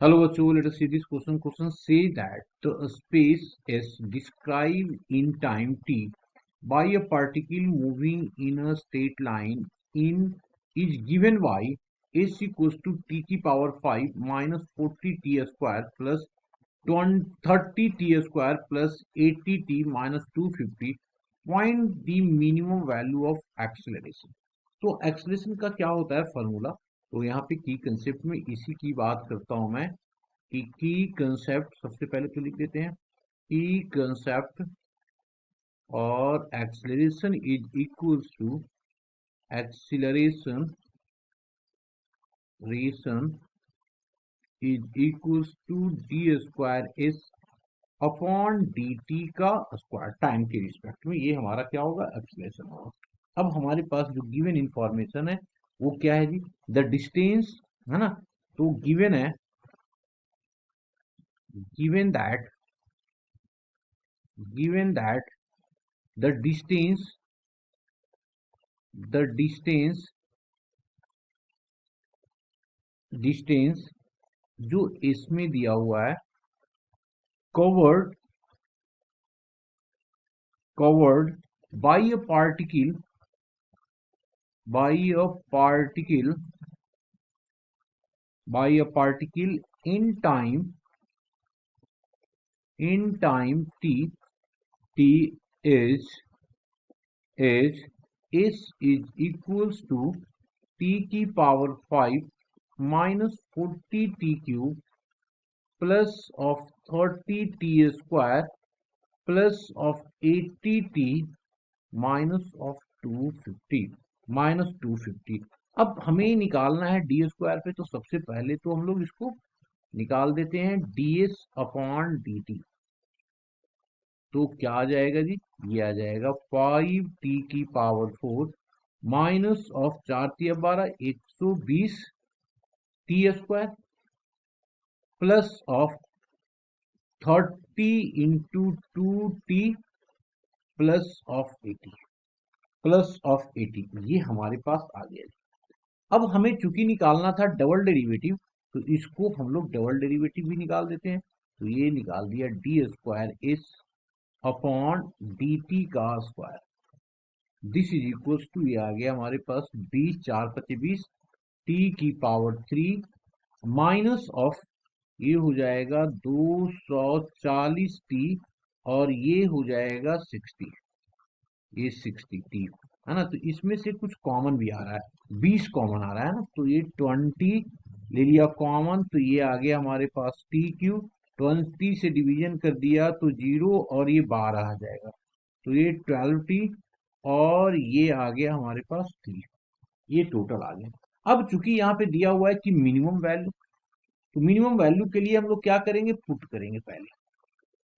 Hello, virtual. Let us see this question. Question say that the space is described in time t by a particle moving in a straight line in is given y is equals to t की power 5 minus 40 t square plus 30 t square plus 80 t minus 250. Find the minimum value of acceleration. तो acceleration का क्या होता है formula. तो यहाँ पे की कंसेप्ट में इसी की बात करता हूं मैं कि की कंसेप्ट सबसे पहले तो लिख देते हैं की कंसेप्ट और acceleration is equals to acceleration ration is equals to d square s upon d t का स्क्वायर टाइम के रिस्पेक्ट में। ये हमारा क्या होगा, एक्सलेशन होगा। अब हमारे पास जो गिवन इंफॉर्मेशन है वो क्या है जी, द डिस्टेंस है ना। तो गिवन है, given that given that the distance the distance जो इसमें दिया हुआ है covered by a particle by a particle in time t is s is equals to t की power 5 minus 40 t cube plus of 30 t square plus of 80 t minus of 250 अब हमें निकालना है डी स्क्वायर पे। तो सबसे पहले तो हम लोग इसको निकाल देते हैं ds अपॉन डी टी। तो क्या आ जाएगा जी, ये आ जाएगा 5t की power 4 minus of 4 × 12 120 T square plus of 30 into 2t plus of 80 ये हमारे पास आ गया। अब हमें चूंकि निकालना था डबल डेरिवेटिव, तो इसको हम लोग डबल डेरिवेटिव भी निकाल देते हैं। तो ये निकाल दिया d square s upon d t का square. This is equals to, ये आ गया हमारे पास 20 4 × 25 टी की पावर 3 माइनस ऑफ, ये हो जाएगा 240 टी और ये हो जाएगा 60, ये 60 टी है ना। तो इसमें से कुछ कॉमन भी आ रहा है, 20 कॉमन आ रहा है ना। तो ये 20 ले लिया कॉमन, तो ये आ गया हमारे पास टी क्यू। 20 से डिवीजन कर दिया तो 0 और ये 12 आ जाएगा। तो ये 12 टी और ये आ गया हमारे पास 3, ये टोटल आ गया। अब चूंकि यहाँ पे दिया हुआ है कि मिनिमम वैल्यू, तो मिनिमम वैल्यू के लिए हम लोग क्या करेंगे, पुट करेंगे। पहले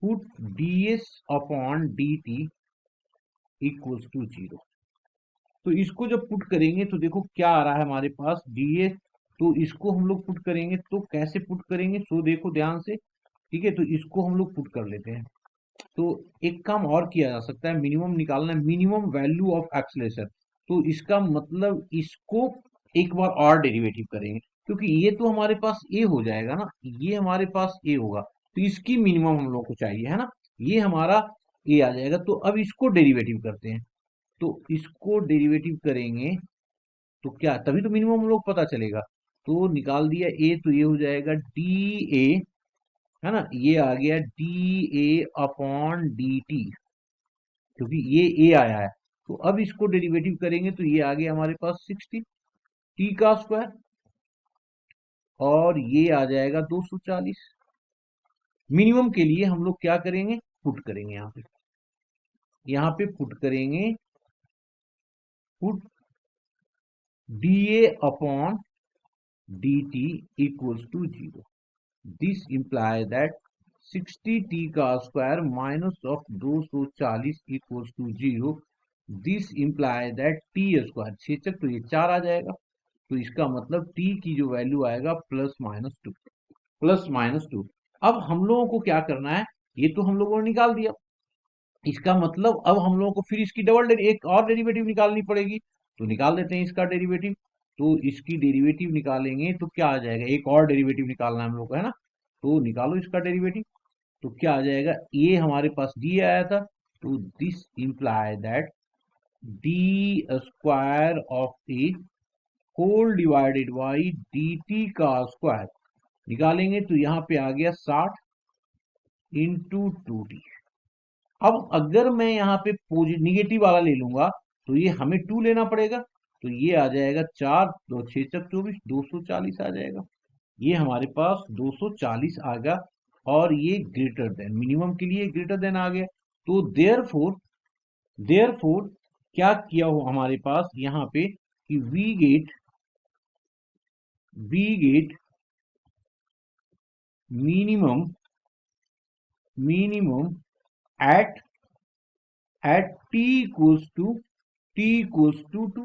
put ds upon d t equals to 0। तो इसको जब पुट करेंगे तो देखो क्या आ रहा है हमारे पास ds। तो इसको हम लोग पुट करेंगे, तो कैसे पुट करेंगे, सो देखो ध्यान से, ठीक है। तो इसको हम लोग पुट कर लेते हैं। तो एक काम और किया जा सकता है, मिनिमम निकालना है, मिनिमम वैल्यू ऑफ एक्सलेशन। तो इसका मतलब इसको एक बार और डेरिवेटिव करेंगे, क्योंकि ये तो हमारे पास ए हो जाएगा ना, ये हमारे पास ए होगा। तो इसकी मिनिमम हम लोग को चाहिए है ना, ये हमारा ए आ जाएगा। तो अब इसको डेरिवेटिव करते हैं। तो इसको डेरिवेटिव करेंगे तो क्या, तभी तो मिनिमम हम लोग पता चलेगा। तो निकाल दिया ए, तो ये हो जाएगा डी ए है ना, ये आ गया D a upon d T, क्योंकि ये ए आया है। तो अब इसको डेरिवेटिव करेंगे तो ये आ गया हमारे पास 60 टी का स्क्वायर और ये आ जाएगा 240। मिनिमम के लिए हम लोग क्या करेंगे, पुट करेंगे। यहाँ पे पुट करेंगे, put d a upon d t equals to 0। This imply that 60t का square minus of 240 equals to 0। This imply that t square, छेचक तो ये 4 आ जाएगा। तो इसका मतलब t की जो वैल्यू आएगा +-2। अब हम लोगों को क्या करना है, ये तो हम लोगों ने निकाल दिया। इसका मतलब अब हम लोगों को फिर इसकी एक और डेरिवेटिव निकालनी पड़ेगी। तो निकाल देते हैं इसका डेरिवेटिव। तो इसकी डेरिवेटिव निकालेंगे तो क्या आ जाएगा, एक और डेरिवेटिव निकालना है हम लोग को, है ना। तो निकालो इसका डेरिवेटिव, तो क्या आ जाएगा, ये हमारे पास डी आया था, तो this imply that d square of a whole divided by d t का स्क्वायर निकालेंगे तो यहाँ पे आ गया 60 इंटू 2t। अब अगर मैं यहाँ पे निगेटिव वाला ले लूंगा तो ये हमें 2 लेना पड़ेगा, तो ये आ जाएगा 4 दो 6 चक 24, 240 आ जाएगा। ये हमारे पास 240 आ गया, और ये ग्रेटर देन, मिनिमम के लिए ग्रेटर देन आ गया। तो देयरफॉर क्या किया हो हमारे पास यहाँ पे कि we get minimum at t equals to t equals to two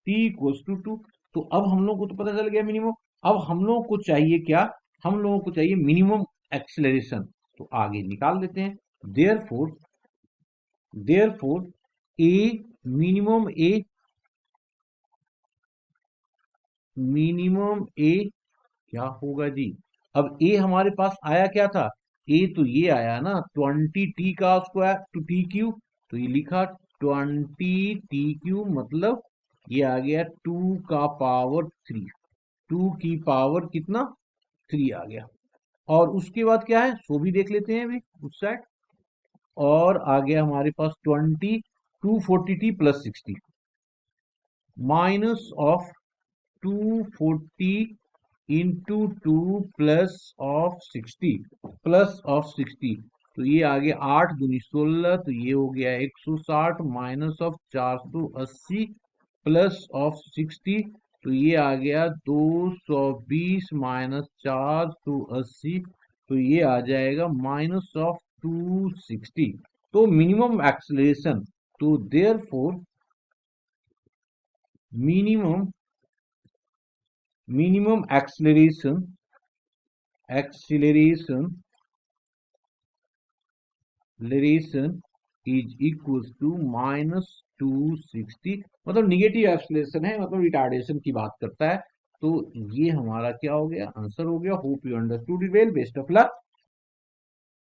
t equals to two. तो अब हम लोग को तो पता चल गया मिनिमम। अब हम लोगों को चाहिए क्या, हम लोगों को चाहिए मिनिमम एक्सेलरेशन। तो आगे निकाल देते हैं। देयरफॉर ए मिनिमम ए क्या होगा जी। अब ए हमारे पास आया क्या था, ए तो ये आया ना 20t का स्क्वायर टू टी क्यू, तो ये लिखा 20t क्यू, मतलब ये आ गया 2 का पावर 3, 2 की पावर कितना 3 आ गया। और उसके बाद क्या है सो भी देख लेते हैं अभी उस साइड। और आ गया हमारे पास 240t plus 60 minus of 240 into 2 plus of 60 तो ये आ गया 8 दूनी 16, तो ये हो गया 160 माइनस ऑफ 480 प्लस ऑफ 60, तो ये आ गया 220 माइनस 480, तो ये आ जाएगा माइनस ऑफ 260। तो मिनिमम एक्सेलरेशन, तो therefore minimum minimum acceleration is equals to -260, मतलब निगेटिव एक्सीलरेशन है, मतलब रिटार्डेशन की बात करता है। तो ये हमारा क्या हो गया, आंसर हो गया। Hope you understood it well, best of luck.